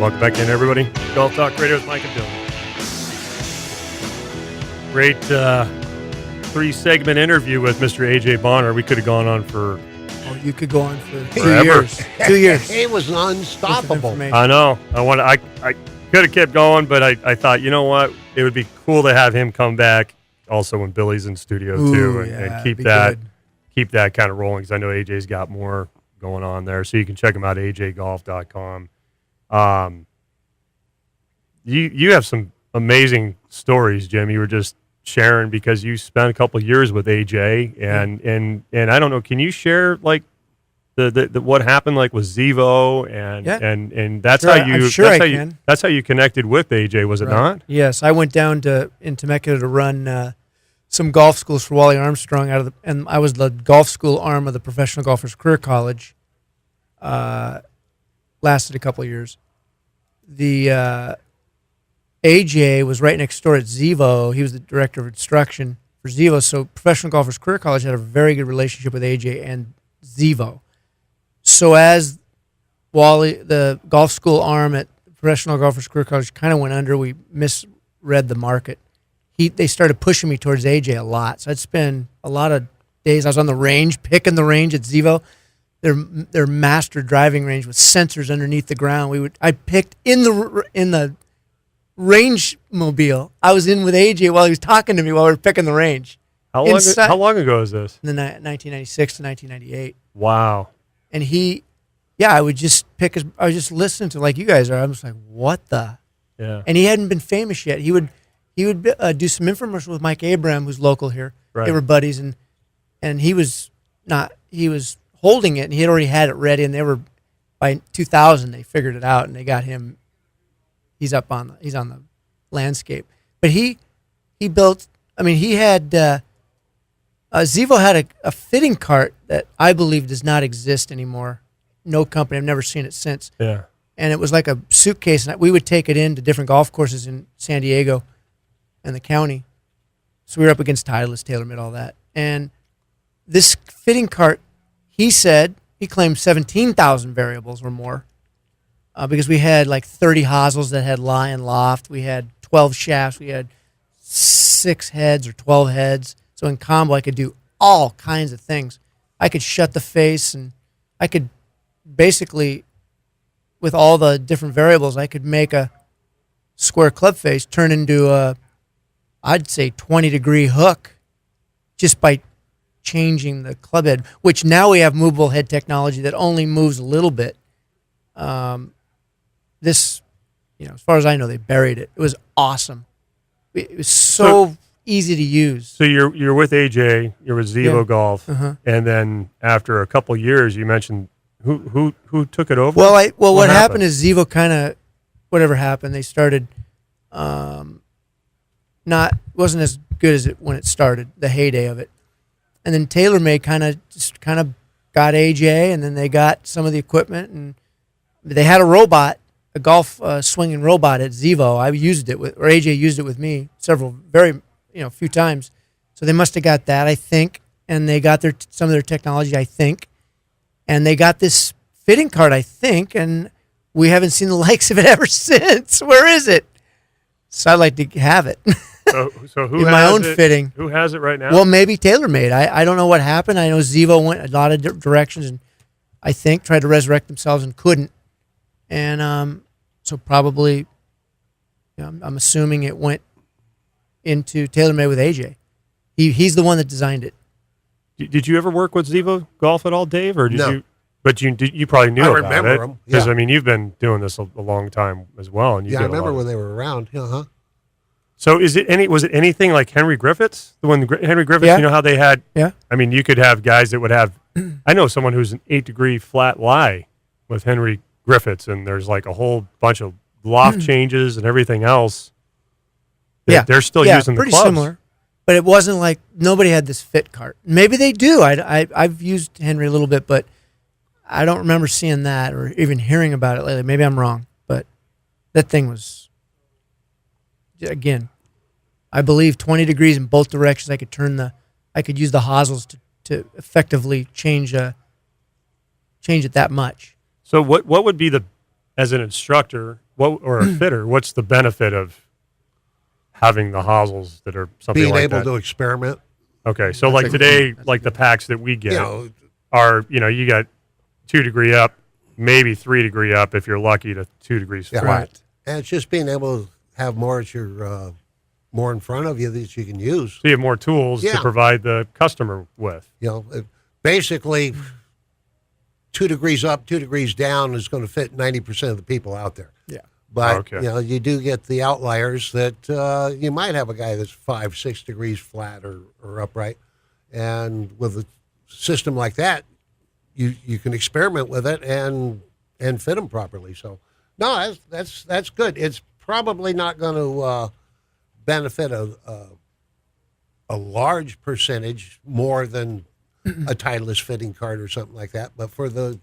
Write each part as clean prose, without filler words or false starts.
Welcome back in, everybody. Golf Talk Radio with Mike and Bill. Great 3-segment interview with Mr. A.J. Bonner. We could have gone on for... Oh, you could go on for forever. 2 years. 2 years. He was unstoppable. I know. I could have kept going, but I thought, you know what? It would be cool to have him come back also when Billy's in studio, too, and keep that kind of rolling, because I know AJ's got more going on there. So you can check him out at ajgolf.com. You have some amazing stories, Jim. You were just sharing because you spent a couple of years with AJ, and I don't know. Can you share like the what happened like with Zevo and that's sure, how you I'm sure I can. That's how you connected with AJ, was it not? Yes, I went down in Temecula to run some golf schools for Wally Armstrong and I was the golf school arm of the Professional Golfers Career College. Lasted a couple of years. The AJ was right next door at Zevo. He was the director of instruction for Zevo. So Professional Golfers Career College had a very good relationship with AJ and Zevo. So as Wally, the golf school arm at Professional Golfers Career College, kind of went under, we misread the market. They started pushing me towards AJ a lot. So I'd spend a lot of days. I was on the range, picking the range at Zevo. Their master driving range with sensors underneath the ground. I picked in the range mobile. I was in with AJ while he was talking to me while we were picking the range. How long ago is this? In the 1996 to 1998. Wow. And I would just I was just listening to like you guys are. I was like, what the? Yeah. And he hadn't been famous yet. He would do some infomercial with Mike Abraham, who's local here. Right. They were buddies, and he was holding it, and he had already had it ready, and they were, by 2000, they figured it out, and they got him, he's on the landscape. But he built, he had, Zevo had a fitting cart that I believe does not exist anymore. No company, I've never seen it since. Yeah. And it was like a suitcase, and we would take it into different golf courses in San Diego and the county. So we were up against Titleist, TaylorMade, all that. And this fitting cart, he claimed 17,000 variables or more because we had like 30 hosels that had lie and loft. We had 12 shafts. We had 6 heads or 12 heads. So in combo, I could do all kinds of things. I could shut the face, and I could basically, with all the different variables, I could make a square club face turn into I'd say 20-degree hook just by changing the club head, which now we have movable head technology that only moves a little bit. This, as far as I know, they buried it. It was awesome. It was so easy to use. So you're with AJ, you're with Zevo Golf, and then after a couple years, you mentioned who took it over? Well, what happened is Zevo kind of, whatever happened, they started wasn't as good as it when it started, the heyday of it. And then TaylorMade kind of got AJ, and then they got some of the equipment, and they had a golf swinging robot at Zevo. I used it or AJ used it with me few times. So they must have got that, I think, and they got some of their technology, I think, and they got this fitting cart, I think, and we haven't seen the likes of it ever since. Where is it? So I'd like to have it. So who in my own fitting? Who has it right now? Well, maybe TaylorMade. I don't know what happened. I know Zevo went a lot of directions, and I think tried to resurrect themselves and couldn't. And so probably, I'm assuming it went into TaylorMade with AJ. He's the one that designed it. Did you ever work with Zevo Golf at all, Dave, or did no. you? But you probably knew about it. I remember them. Because, you've been doing this a long time as well. And I remember when they were around. Uh-huh. So was it anything like Henry Griffiths? The one Henry Griffiths, yeah. You know how they had? Yeah. You could have guys that would have, I know someone who's an 8-degree flat lie with Henry Griffiths, and there's like a whole bunch of loft changes and everything else. They're still using the clubs. Pretty similar. But it wasn't like, nobody had this fit cart. Maybe they do. I've used Henry a little bit, but I don't remember seeing that or even hearing about it lately. Maybe I'm wrong, but that thing was, again, I believe 20 degrees in both directions. I could use the hosels to effectively change it that much. So what would be as an instructor or a fitter, what's the benefit of having the hosels that are something Being like able that? to experiment. Okay, so like today, like the packs that we get are, you got 2 degree up, maybe 3 degree up if you're lucky to 2 degrees flat. Right. And it's just being able to have more at your more in front of you that you can use. So you have more tools to provide the customer with. Basically, 2 degrees up, 2 degrees down is going to fit 90% of the people out there. Yeah. But, you do get the outliers that you might have a guy that's 5, 6 degrees flat or upright. And with a system like that, you can experiment with it and fit them properly. So, no, that's good. It's probably not going to benefit a large percentage more than a Titleist fitting cart or something like that. But for the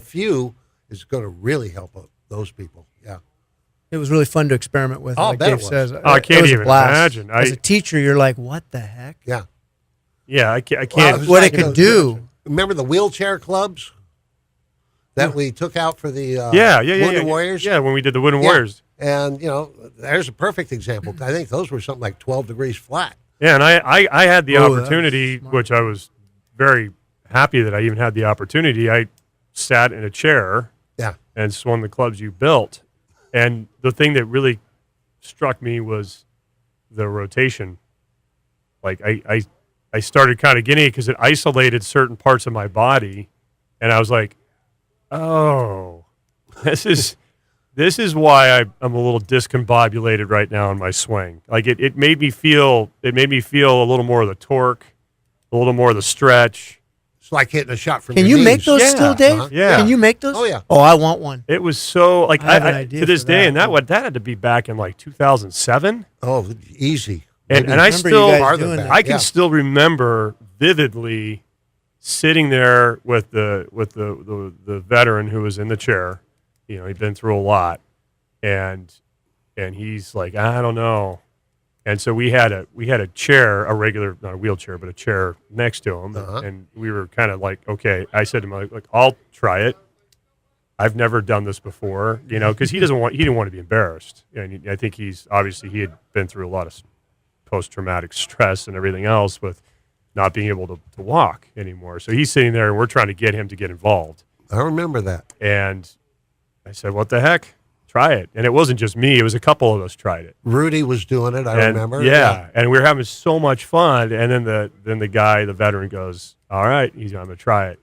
few, it's going to really help those people. Yeah. It was really fun to experiment with. Oh, like I bet Dave it was. says. I can't even imagine. As a teacher, you're like, what the heck? Yeah. Yeah, I can't. What it could do. Remember the wheelchair clubs that we took out for the Wooden Warriors? Yeah, when we did the Wooden Warriors. And, there's a perfect example. I think those were something like 12 degrees flat. Yeah, and I had the opportunity, which I was very happy that I even had the opportunity. I sat in a chair and swung the clubs you built. And the thing that really struck me was the rotation. Like I started kind of getting it because it isolated certain parts of my body. And I was like, oh, this is why I'm a little discombobulated right now in my swing. Like it made me feel a little more of the torque, a little more of the stretch. It's like hitting a shot from Can your you make knees. those still, Dave? Yeah. Can you make those? Oh, yeah. Oh, I want one. It was so like I have an idea to this for day, that. and that had to be back in like 2007. Oh, easy. And I remember still you guys doing that. I can still remember vividly sitting there with the veteran who was in the chair. He'd been through a lot, and he's like, I don't know. And so we had a chair, a regular, not a wheelchair, but a chair next to him, and we were kind of like, okay. I said to him, like, I'll try it. I've never done this before, because he didn't want to be embarrassed, and I think he had been through a lot of post-traumatic stress and everything else with not being able to walk anymore. So he's sitting there, and we're trying to get him to get involved. I remember that. And I said, what the heck? Try it. And it wasn't just me. It was a couple of us tried it. Rudy was doing it, I remember. Yeah, and we were having so much fun. And then the guy, the veteran, goes, all right, I'm going to try it.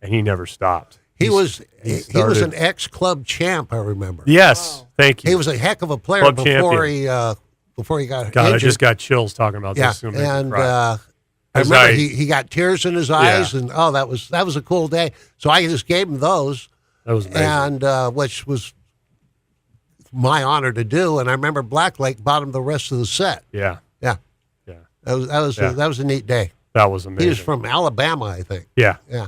And he never stopped. He was an ex-club champ, I remember. Yes, thank you. He was a heck of a player Club before champion. he got God, injured. I just got chills talking about this. And I remember he got tears in his eyes, and that was a cool day. So I just gave him those. That was amazing. And which was my honor to do. And I remember Black Lake bought him the rest of the set. Yeah. That was a neat day. That was amazing. He was from Alabama, I think. Yeah. Yeah.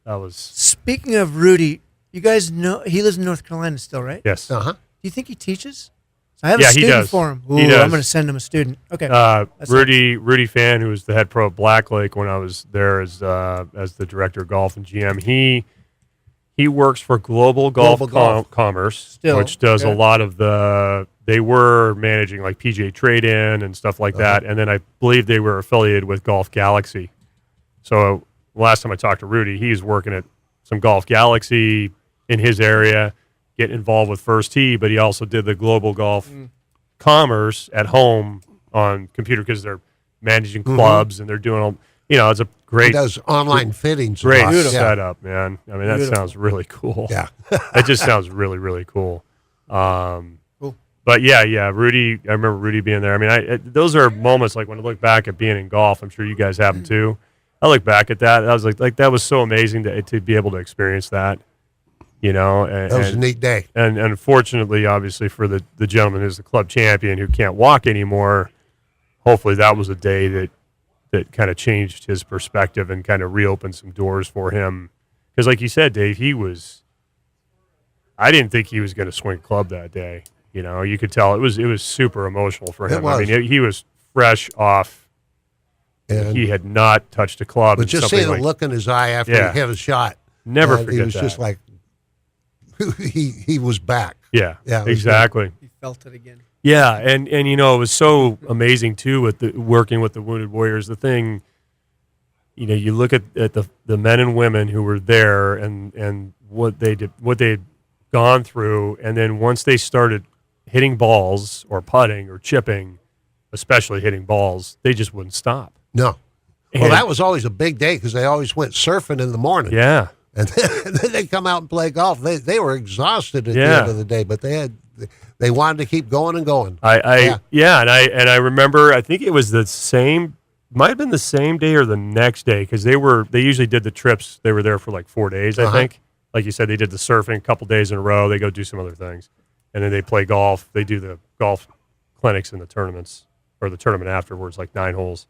That was. Speaking of Rudy, you guys know he lives in North Carolina still, right? Yes. Do you think he teaches? So I have a student for him. Ooh, He does. I'm going to send him a student. Okay. Rudy Fan, who was the head pro at Black Lake when I was there as the director of golf and GM, he works for Global Golf Commerce, which does a lot of they were managing like PGA Trade-In and stuff like that. And then I believe they were affiliated with Golf Galaxy. So last time I talked to Rudy, he's working at some Golf Galaxy in his area, getting involved with First Tee, but he also did the Global Golf Commerce at home on computer because they're managing clubs and they're doing, it's a great. He does online fittings. Great setup, man. I mean, that sounds really cool. Yeah. It just sounds really, really cool. Cool. But yeah, Rudy, I remember Rudy being there. I mean, those are moments like when I look back at being in golf, I'm sure you guys have them too. I look back at that. I was like that was so amazing to be able to experience that, And, that was a neat day. And unfortunately, obviously, for the gentleman who's the club champion who can't walk anymore, hopefully that was a day that kind of changed his perspective and kind of reopened some doors for him. Because like you said, Dave, I didn't think he was going to swing a club that day. You could tell it was super emotional for him. I mean, he was fresh off. And he had not touched a club. But just seeing the look in his eye after he hit a shot. Never forget that. He was just like, he was back. Yeah, Yeah, exactly. He felt it again. Yeah, and you know, it was so amazing too with working with the Wounded Warriors. The thing, you know, you look at the men and women who were there and what they did, what they had gone through, and then once they started hitting balls or putting or chipping, especially hitting balls, they just wouldn't stop. No. And, Well, that was always a big day because they always went surfing in the morning. Yeah. And then they come out and play golf. They were exhausted at the end of the day, but they wanted to keep going and going. And I remember, I think it was the same, might have been the same day or the next day, because they usually did the trips. They were there for like 4 days, I think. Like you said, they did the surfing a couple days in a row. They go do some other things, and then they play golf. They do the golf clinics and the tournaments, or the tournament afterwards, like 9 holes.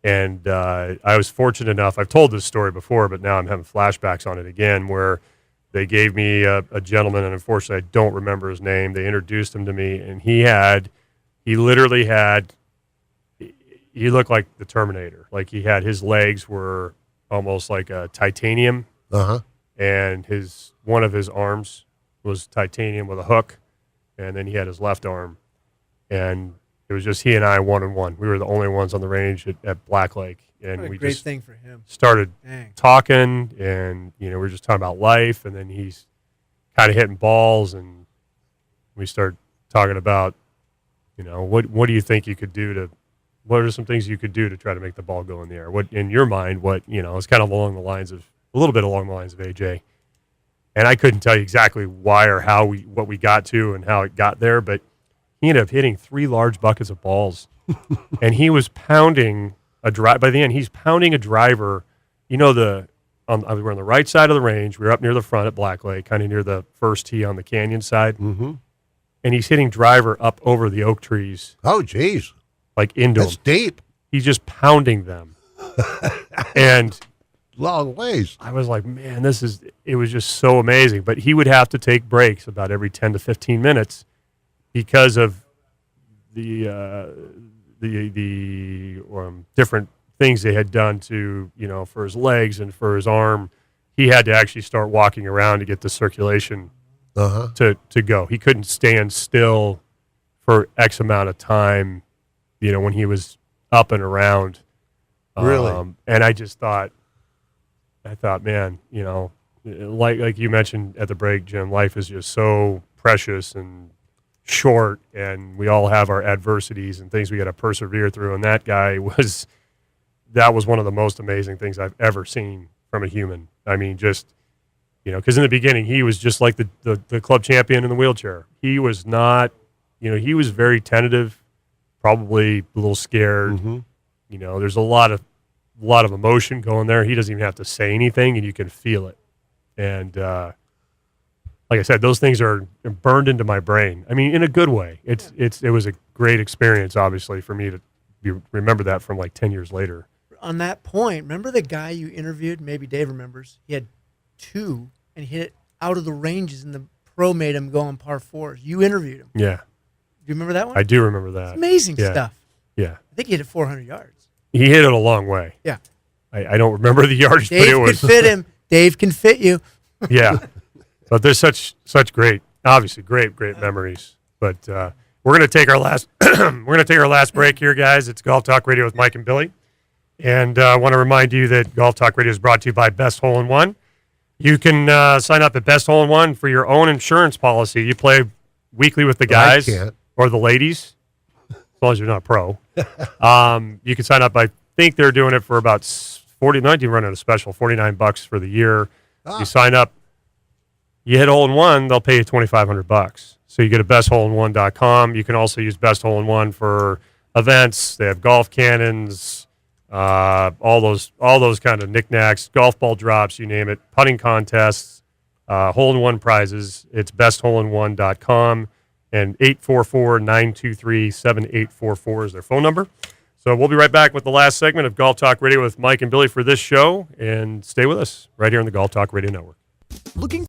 And I was fortunate enough, I've told this story before, but now I'm having flashbacks on it again, where they gave me a gentleman, and unfortunately I don't remember his name. They introduced him to me, and he looked like the Terminator. Like his legs were almost like a titanium, and one of his arms was titanium with a hook, and then he had his left arm, and it was just he and I 1-on-1. We were the only ones on the range at Black Lake, and we great just thing for him. Started talking, and you know, we were just talking about life, and then he's kind of hitting balls, and we start talking about, you know, what do you think you could do what are some things you could do to try to make the ball go in the air? What in your mind? What, you know, it's kind of a little bit along the lines of AJ. And I couldn't tell you exactly why or what we got to and how it got there, but he ended up hitting 3 large buckets of balls, and he was pounding a drive. By the end, he's pounding a driver. You know, we're on the right side of the range. We were up near the front at Black Lake, kind of near the first tee on the canyon side. Mm-hmm. And he's hitting driver up over the oak trees. Oh, geez. Like into That's them. deep. He's just pounding them. And long ways. I was like, man, it was just so amazing. But he would have to take breaks about every 10 to 15 minutes because of the different things they had done to, you know, for his legs and for his arm. He had to actually start walking around to get the circulation to go. He couldn't stand still for X amount of time, you know, when he was up and around. Really? And I thought, man, you know, like you mentioned at the break, Jim, life is just so precious and short, and we all have our adversities and things we got to persevere through. And that guy was one of the most amazing things I've ever seen from a human. I mean, just, you know, because in the beginning he was just like the club champion in the wheelchair. He was not, you know, he was very tentative, probably a little scared. Mm-hmm. You know, there's a lot of emotion going there. He doesn't even have to say anything, and you can feel it. And like I said, those things are burned into my brain. I mean, in a good way. It was a great experience, obviously, for me to remember that from like 10 years later. On that point, remember the guy you interviewed? Maybe Dave remembers. He had 2 and he hit it out of the ranges, and the pro made him go on par 4s. You interviewed him. Yeah. Do you remember that one? I do remember that. It's amazing stuff. Yeah. I think he hit it 400 yards. He hit it a long way. Yeah. I don't remember the yardage, Dave but it was. could fit him. Dave can fit you. Yeah. But there's such great memories. But we're gonna take our last break here, guys. It's Golf Talk Radio with Mike and Billy, and I want to remind you that Golf Talk Radio is brought to you by Best Hole in One. You can sign up at Best Hole in One for your own insurance policy. You play weekly with the guys or the ladies, as long as you're not pro. You can sign up. I think they're doing it for about $49. Running a special $49 for the year. You sign up. You hit hole in one, they'll pay you $2,500. So you go to bestholeinone.com. You can also use Best Hole in One for events. They have golf cannons, all those kind of knickknacks, golf ball drops, you name it, putting contests, hole in one prizes. It's bestholeinone.com, and 844-923-7844 is their phone number. So we'll be right back with the last segment of Golf Talk Radio with Mike and Billy for this show, and stay with us right here on the Golf Talk Radio Network. Looking